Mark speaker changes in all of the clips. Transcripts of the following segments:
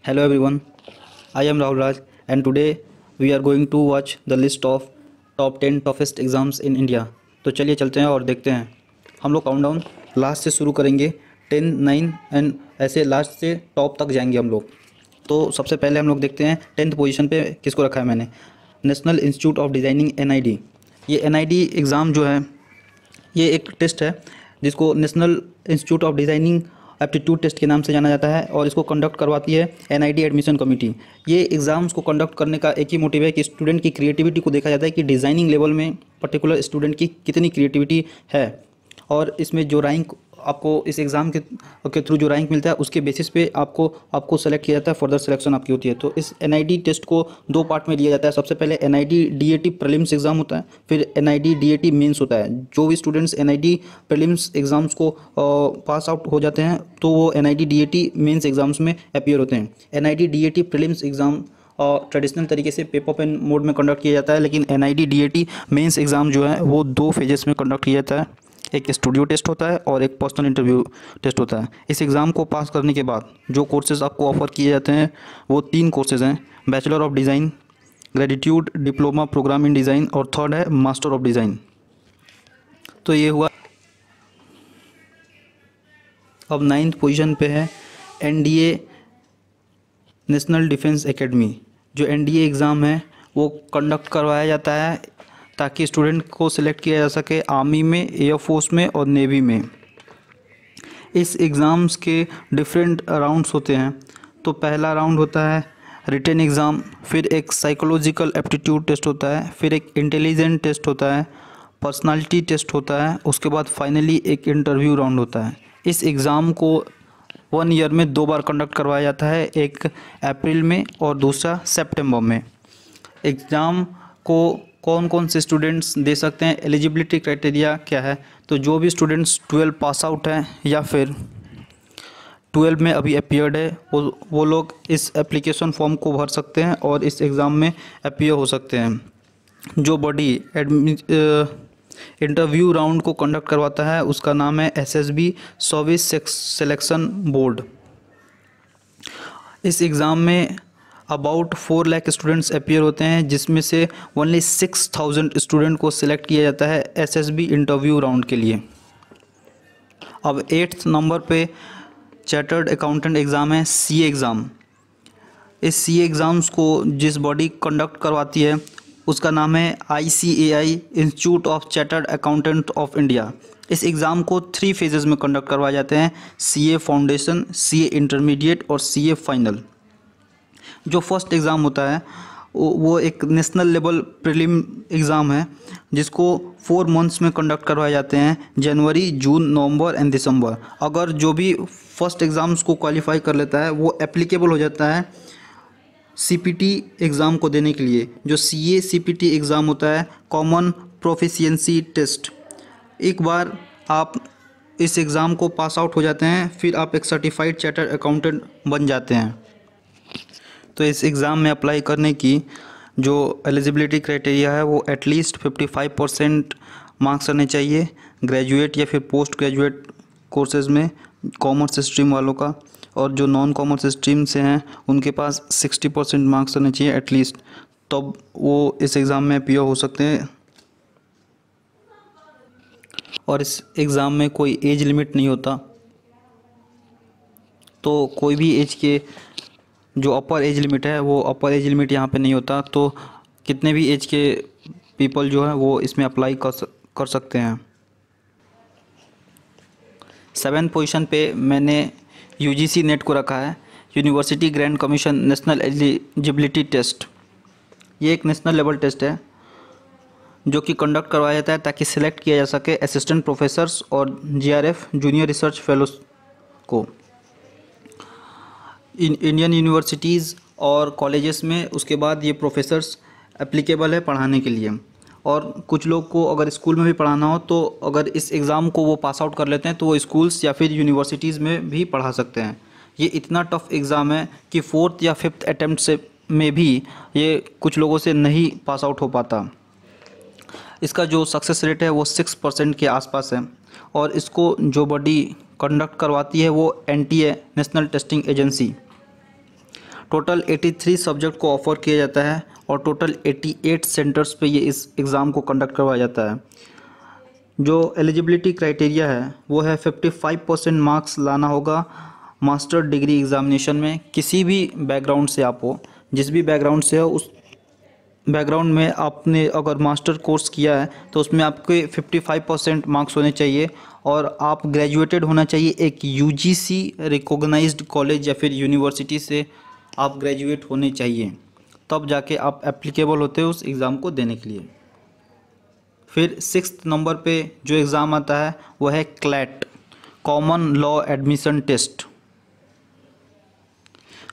Speaker 1: Hello everyone, I am Rahul Raj and today we are going to watch the list of top 10 toughest exams in India। तो चलिए चलते हैं और देखते हैं। हम लोग काउंटडाउन लास्ट से शुरू करेंगे, 10, 9 एंड ऐसे लास्ट से टॉप तक जाएंगे हम लोग। तो सबसे पहले हम लोग देखते हैं 10th पोजीशन पे किसको रखा है मैंने, national institute of designing NID। ये NID एग्ज़ाम जो है ये एक टेस्ट है जिसको national institute of designing aptitude test के नाम से जाना जाता है और इसको कंडक्ट करवाती है NID एडमिशन कमेटी। ये एग्ज़ाम्स को कंडक्ट करने का एक ही मोटिव है कि स्टूडेंट की क्रिएटिविटी को देखा जाता है कि डिज़ाइनिंग लेवल में पर्टिकुलर स्टूडेंट की कितनी क्रिएटिविटी है, और इसमें जो रैंक आपको इस एग्ज़ाम के थ्रू जो रैंक मिलता है उसके बेसिस पे आपको सेलेक्ट किया जाता है, फर्दर सिलेक्शन आपकी होती है। तो इस NID टेस्ट को दो पार्ट में लिया जाता है। सबसे पहले NID DAT प्रीलिम्स एग्ज़ाम होता है, फिर NID DAT मेंस होता है। जो भी स्टूडेंट्स NID प्रीलिम्स एग्ज़ाम्स को पास आउट हो जाते हैं तो वो NID DAT मेंस एग्ज़ाम्स में अपीयर होते हैं। NID DAT prelims exam traditional तरीके से पेपर पेन मोड में कंडक्ट किया जाता है, लेकिन NID DAT मेंस एग्ज़ाम जो है वो दो फेजेस में कंडक्ट किया जाता है। एक स्टूडियो टेस्ट होता है और एक पर्सनल इंटरव्यू टेस्ट होता है। इस एग्ज़ाम को पास करने के बाद जो कोर्सेज़ आपको ऑफ़र किए जाते हैं वो 3 कोर्सेज़ हैं, bachelor of design, graduate diploma program in design और थर्ड है मास्टर ऑफ डिज़ाइन। तो ये हुआ। अब 9th पोजीशन पे है NDA नेशनल डिफेंस एकेडमी। जो NDA एग्ज़ाम है वो कंडक्ट करवाया जाता है ताकि स्टूडेंट को सिलेक्ट किया जा सके आर्मी में, एयरफोर्स में और नेवी में। इस एग्ज़ाम्स के डिफरेंट राउंड्स होते हैं। तो पहला राउंड होता है रिटन एग्ज़ाम, फिर एक साइकोलॉजिकल एप्टीट्यूड टेस्ट होता है, फिर एक इंटेलिजेंट टेस्ट होता है, पर्सनालिटी टेस्ट होता है, उसके बाद फाइनली एक इंटरव्यू राउंड होता है। इस एग्ज़ाम को 1 ईयर में 2 बार कंडक्ट करवाया जाता है, एक अप्रैल में और दूसरा सितंबर में। एग्ज़ाम को कौन कौन से स्टूडेंट्स दे सकते हैं, एलिजिबिलिटी क्राइटेरिया क्या है, तो जो भी स्टूडेंट्स 12 पास आउट हैं या फिर 12 में अभी अपीयर्ड है वो लोग इस एप्लीकेशन फॉर्म को भर सकते हैं और इस एग्ज़ाम में अपीयर हो सकते हैं। जो बॉडी इंटरव्यू राउंड को कंडक्ट करवाता है उसका नाम है SSB सर्विस सिलेक्शन बोर्ड। इस एग्ज़ाम में अबाउट 4 लाख स्टूडेंट्स अपीयर होते हैं, जिसमें से ओनली 6000 स्टूडेंट को सिलेक्ट किया जाता है SSB इंटरव्यू राउंड के लिए। अब 8th नंबर पे चार्टर्ड अकाउंटेंट एग्ज़ाम है, CA एग्ज़ाम। इस CA एग्ज़ाम्स को जिस बॉडी कंडक्ट करवाती है उसका नाम है ICAI institute of chartered accountant of India. इस एग्ज़ाम को 3 फेजेज़ में कंडक्ट करवाए जाते हैं, CA फाउंडेशन, CA इंटरमीडिएट और CA फाइनल। जो फर्स्ट एग्ज़ाम होता है वो एक नेशनल लेवल प्रीलिम एग्ज़ाम है जिसको 4 मंथ्स में कंडक्ट करवाए जाते हैं, जनवरी, जून, नवंबर एंड दिसंबर। अगर जो भी फर्स्ट एग्ज़ाम्स को क्वालिफाई कर लेता है वो एप्लीकेबल हो जाता है CPT एग्ज़ाम को देने के लिए। जो CA CPT एग्ज़ाम होता है, कॉमन प्रोफिशिएंसी टेस्ट। एक बार आप इस एग्ज़ाम को पास आउट हो जाते हैं फिर आप एक सर्टिफाइड चार्टर्ड अकाउंटेंट बन जाते हैं। तो इस एग्ज़ाम में अप्लाई करने की जो एलिजिबिलिटी क्राइटेरिया है वो एटलीस्ट 55% मार्क्स रहने चाहिए ग्रेजुएट या फिर पोस्ट ग्रेजुएट कोर्सेज़ में कॉमर्स स्ट्रीम वालों का, और जो नॉन कॉमर्स स्ट्रीम से हैं उनके पास 60% मार्क्स रहने चाहिए एटलीस्ट, तब वो इस एग्ज़ाम में अपीयर हो सकते हैं। और इस एग्ज़ाम में कोई एज लिमिट नहीं होता, तो कोई भी एज के जो अपर एज लिमिट है वो अपर एज लिमिट यहाँ पे नहीं होता, तो कितने भी एज के पीपल जो है वो इसमें अप्लाई कर सकते हैं। 7th पोजीशन पे मैंने UGC नेट को रखा है, university grand commission national eligibility test. ये एक नेशनल लेवल टेस्ट है जो कि कंडक्ट करवाया जाता है ताकि सिलेक्ट किया जा सके असिस्टेंट प्रोफेसर्स और GRF जूनियर रिसर्च फेलोज को इंडियन यूनिवर्सिटीज़ और कॉलेजेस में। उसके बाद ये प्रोफेसर्स एप्लीकेबल है पढ़ाने के लिए, और कुछ लोग को अगर स्कूल में भी पढ़ाना हो तो अगर इस एग्ज़ाम को वो पास आउट कर लेते हैं तो वो स्कूल्स या फिर यूनिवर्सिटीज़ में भी पढ़ा सकते हैं। ये इतना टफ एग्ज़ाम है कि 4th या 5th अटैम्प्ट से में भी ये कुछ लोगों से नहीं पास आउट हो पाता। इसका जो सक्सेस रेट है वो 6% के आसपास है, और इसको जो बॉडी कंडक्ट करवाती है वो NTA national testing agency. Total 83 subject को ऑफ़र किया जाता है और टोटल 88 सेंटर्स पे ये इस एग्ज़ाम को कंडक्ट करवाया जाता है। जो एलिजिबिलिटी क्राइटेरिया है वो है 55% मार्क्स लाना होगा मास्टर डिग्री एग्ज़ामिनेशन में। किसी भी बैकग्राउंड से आप हो, जिस भी बैकग्राउंड से हो, उस बैकग्राउंड में आपने अगर मास्टर कोर्स किया है तो उसमें आपके 55% मार्क्स होने चाहिए और आप ग्रेजुएटेड होना चाहिए एक यूजीसी रिकॉग्नाइज्ड कॉलेज या फिर यूनिवर्सिटी से आप ग्रेजुएट होने चाहिए, तब जाके आप एप्लीकेबल होते हो उस एग्ज़ाम को देने के लिए। फिर 6th नंबर पे जो एग्ज़ाम आता है वो है CLAT, common law admission test.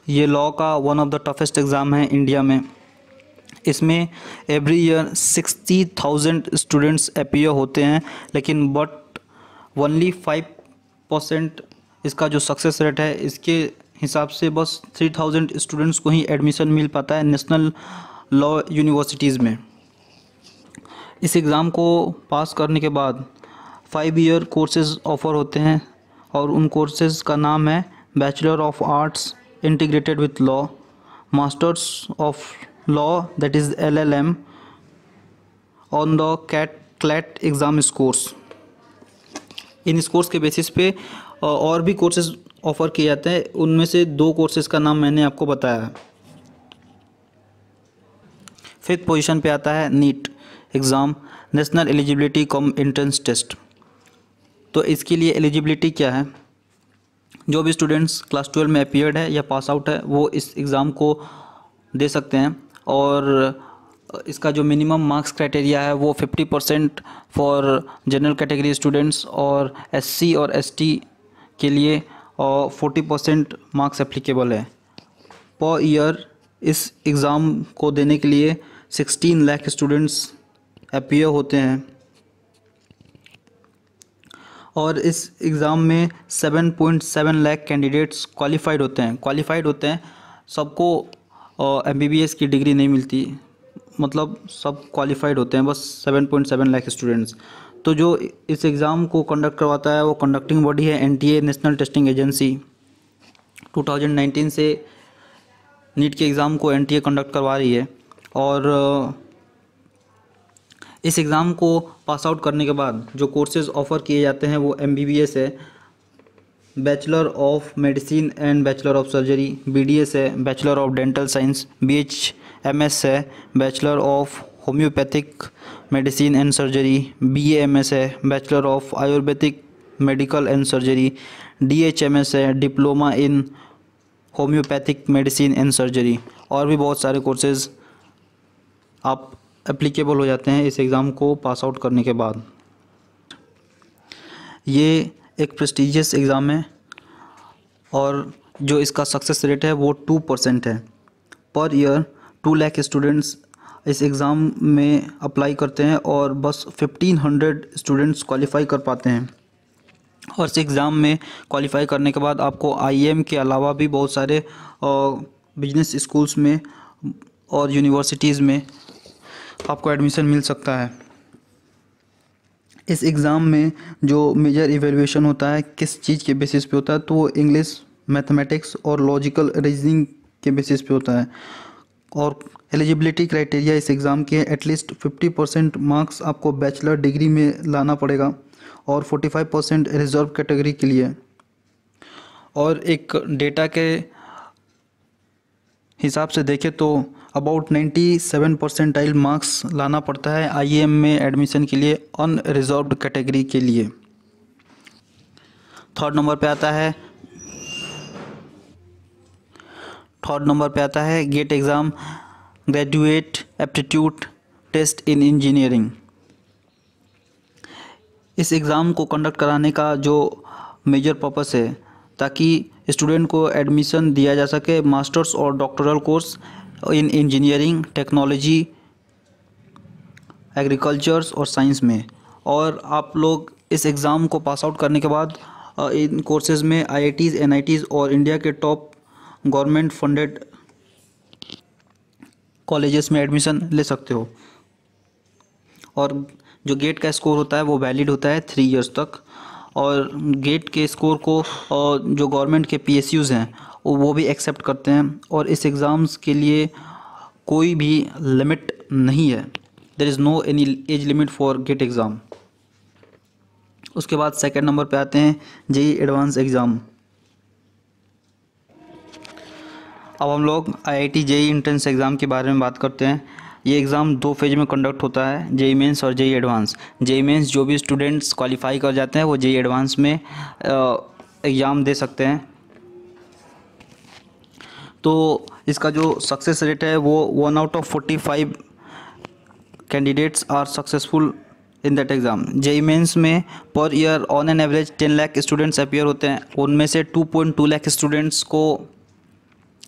Speaker 1: ये लॉ का one of the toughest exam है इंडिया में। इसमें एवरी ईयर 60,000 स्टूडेंट्स अपीयर होते हैं, लेकिन बट ओनली 5% इसका जो सक्सेस रेट है, इसके हिसाब से बस 3,000 स्टूडेंट्स को ही एडमिशन मिल पाता है नेशनल लॉ यूनिवर्सिटीज़ में। इस एग्ज़ाम को पास करने के बाद 5 ईयर कोर्सेज़ ऑफ़र होते हैं और उन कोर्सेज़ का नाम है bachelor of arts integrated with law, masters of law that is LLM on the CLAT exam scores. In scores के बेसिस पे और भी कोर्सेज़ ऑफ़र किए जाते हैं। उनमें से 2 कोर्सेज़ का नाम मैंने आपको बताया। 5th पोजीशन पे आता है NEET exam, national eligibility cum entrance test. तो इसके लिए एलिजिबिलिटी क्या है? जो भी स्टूडेंट्स क्लास 12 में अपीयर्ड है या पास आउट है वो इस एग्ज़ाम को दे सकते हैं और इसका जो मिनिमम मार्क्स क्राइटेरिया है वो 50% फॉर जनरल कैटेगरी स्टूडेंट्स और SC और ST के लिए और 40% मार्क्स एप्लीकेबल है। पर ईयर इस एग्ज़ाम को देने के लिए 16 लाख स्टूडेंट्स अपीयर होते हैं और इस एग्ज़ाम में 7.7 लाख कैंडिडेट्स क्वालिफाइड होते हैं। सबको MBBS की डिग्री नहीं मिलती, मतलब सब क्वालिफाइड होते हैं, बस 7.7 लाख स्टूडेंट्स। तो जो इस एग्ज़ाम को कंडक्ट करवाता है वो कंडक्टिंग बॉडी है NTA नेशनल टेस्टिंग एजेंसी। 2019 से नीट के एग्ज़ाम को NTA कंडक्ट करवा रही है और इस एग्ज़ाम को पास आउट करने के बाद जो कोर्सेज़ ऑफ़र किए जाते हैं वो MBBS है, bachelor of medicine and bachelor of surgery, BDS है, bachelor of dental science, BHMS है, bachelor of homeopathic medicine and surgery, BAMS है, bachelor of Ayurvedic medical and surgery, DHMS है, diploma in homeopathic medicine and surgery, और भी बहुत सारे courses आप applicable हो जाते हैं इस एग्ज़ाम को पास आउट करने के बाद। ये एक प्रेस्टिजियस एग्ज़ाम है और जो इसका सक्सेस रेट है वो 2% है। पर ईयर 2 लाख स्टूडेंट्स इस एग्ज़ाम में अप्लाई करते हैं और बस 1500 स्टूडेंट्स क्वालिफाई कर पाते हैं। और इस एग्ज़ाम में क्वालिफाई करने के बाद आपको IIM के अलावा भी बहुत सारे बिजनेस स्कूल्स में और यूनिवर्सिटीज़ में आपको एडमिशन मिल सकता है। इस एग्ज़ाम में जो मेजर इवैल्यूएशन होता है किस चीज़ के बेसिस पे होता है, तो वो इंग्लिश, मैथमेटिक्स और लॉजिकल रीजनिंग के बेसिस पे होता है। और एलिजिबिलिटी क्राइटेरिया इस एग्ज़ाम के एटलीस्ट 50% मार्क्स आपको बैचलर डिग्री में लाना पड़ेगा और 45% रिजर्व कैटेगरी के लिए। और एक डेटा के हिसाब से देखें तो अबाउट 97 परसेंटाइल मार्क्स लाना पड़ता है IIM में एडमिशन के लिए अनरिजर्व्ड कैटेगरी के लिए। 3rd नंबर पे आता है GATE exam, graduate aptitude test in engineering. इस एग्ज़ाम को कंडक्ट कराने का जो मेजर पर्पस है ताकि स्टूडेंट को एडमिशन दिया जा सके मास्टर्स और doctoral course in engineering, technology, agricultures और साइंस में। और आप लोग इस एग्ज़ाम को पास आउट करने के बाद इन कोर्सेज़ में IITs, NITs और इंडिया के टॉप गवर्नमेंट फंडेड कॉलेजेस में एडमिशन ले सकते हो। और जो गेट का स्कोर होता है वो वैलिड होता है 3 इयर्स तक। और गेट के स्कोर को जो गवर्नमेंट के PSUs हैं वो भी एक्सेप्ट करते हैं, और इस एग्ज़ाम्स के लिए कोई भी लिमिट नहीं है। There is no any age limit for GATE exam. उसके बाद सेकंड नंबर पे आते हैं जेई एडवांस एग्ज़ाम। अब हम लोग आईआईटी जेई एंट्रेंस एग्ज़ाम के बारे में बात करते हैं। ये एग्ज़ाम 2 फेज में कंडक्ट होता है, जेई मेंस और जेई एडवांस। जेई मेंस जो भी स्टूडेंट्स क्वालिफाई कर जाते हैं वो जेई एडवांस में एग्ज़ाम दे सकते हैं। तो इसका जो सक्सेस रेट है वो 1 out of 45 candidates are successful in that exam. JEE Mains में पर year on an average 10 lakh students appear होते हैं। उनमें से 2.2 लाख स्टूडेंट्स को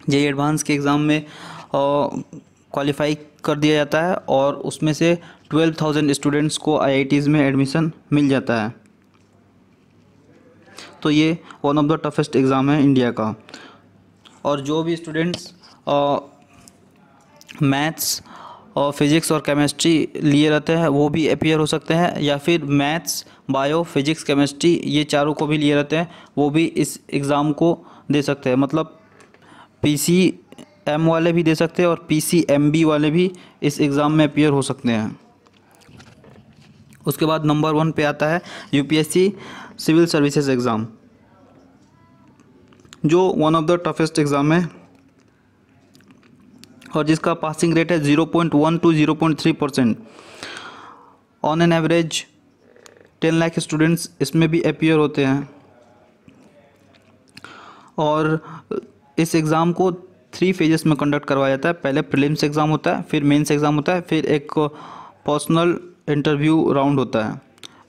Speaker 1: जेई एडवांस के एग्ज़ाम में क्वालिफाई कर दिया जाता है, और उसमें से 12,000 स्टूडेंट्स को आईआईटीज़ में एडमिशन मिल जाता है। तो ये one of the toughest exam है इंडिया का। और जो भी स्टूडेंट्स मैथ्स और फिज़िक्स और केमिस्ट्री लिए रहते हैं वो भी अपीयर हो सकते हैं, या फिर मैथ्स, बायो, फिज़िक्स, केमिस्ट्री ये चारों को भी लिए रहते हैं वो भी इस एग्ज़ाम को दे सकते हैं। मतलब पीसीएम वाले भी दे सकते हैं और पीसीएमबी वाले भी इस एग्ज़ाम में अपीयर हो सकते हैं। उसके बाद नंबर 1 पे आता है यूपीएससी सिविल सर्विसेज एग्ज़ाम, जो one of the toughest exam है और जिसका पासिंग रेट है 0.1 to 0.3%। On an average 10 lakh students इसमें भी अपीयर होते हैं। और इस एग्ज़ाम को 3 फेजेस में कंडक्ट करवाया जाता है। पहले प्रीलिम्स एग्ज़ाम होता है, फिर मेंस एग्ज़ाम होता है, फिर एक पर्सनल इंटरव्यू राउंड होता है।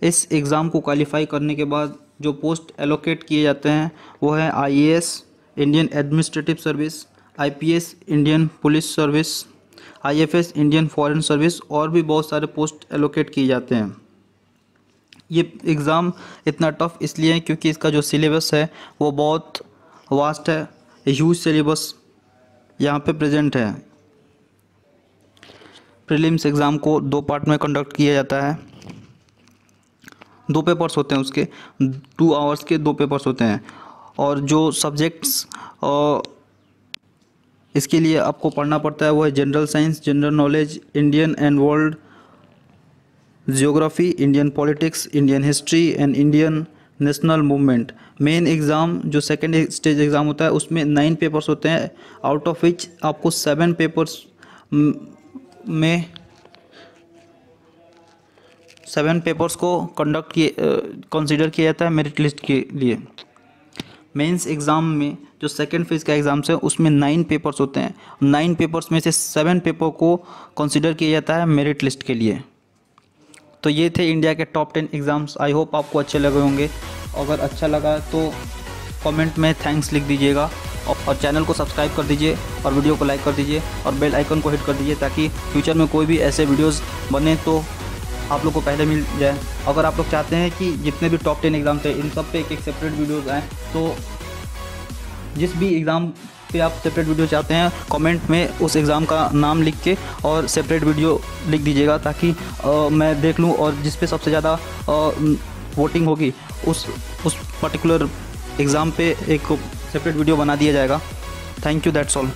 Speaker 1: इस एग्ज़ाम को क्वालिफाई करने के बाद जो पोस्ट एलोकेट किए जाते हैं वो है IAS Indian administrative service, IPS Indian police service, IFS Indian foreign service, और भी बहुत सारे पोस्ट एलोकेट किए जाते हैं। ये एग्ज़ाम इतना टफ इसलिए है क्योंकि इसका जो सिलेबस है वो बहुत वास्ट है। ह्यूज सिलेबस यहाँ पे प्रेजेंट है। प्रीलिम्स एग्ज़ाम को 2 पार्ट में कंडक्ट किया जाता है। 2 पेपर्स होते हैं उसके, 2 आवर्स के 2 पेपर्स होते हैं। और जो सब्जेक्ट्स इसके लिए आपको पढ़ना पड़ता है वो है general science, general knowledge, Indian and world geography, Indian politics, Indian history and Indian national movement. Main exam जो सेकेंड स्टेज एग्ज़ाम होता है उसमें 9 पेपर्स होते हैं, आउट ऑफ विच आपको 7 पेपर्स में 7 पेपर्स को कंसिडर किया जाता है मेरिट लिस्ट के लिए। मेंस एग्ज़ाम में जो सेकेंड फेज़ का एग्ज़ाम्स है उसमें 9 पेपर्स होते हैं। 9 पेपर्स में से 7 पेपर को कंसिडर किया जाता है मेरिट लिस्ट के लिए। तो ये थे इंडिया के टॉप 10 एग्ज़ाम्स। आई होप आपको अच्छे लगे होंगे। अगर अच्छा लगा तो कमेंट में थैंक्स लिख दीजिएगा, और चैनल को सब्सक्राइब कर दीजिए, और वीडियो को लाइक कर दीजिए, और बेल आइकन को हिट कर दीजिए ताकि फ्यूचर में कोई भी ऐसे वीडियोज़ बने तो आप लोग को पहले मिल जाए। अगर आप लोग चाहते हैं कि जितने भी टॉप 10 एग्ज़ाम थे इन सब पे एक सेपरेट वीडियोज़ आएँ, तो जिस भी एग्ज़ाम पे आप सेपरेट वीडियो चाहते हैं कमेंट में उस एग्ज़ाम का नाम लिख के और सेपरेट वीडियो लिख दीजिएगा ताकि मैं देख लूँ, और जिस पे सबसे ज़्यादा वोटिंग होगी उस पर्टिकुलर एग्ज़ाम पे एक सेपरेट वीडियो बना दिया जाएगा। Thank you, that's all.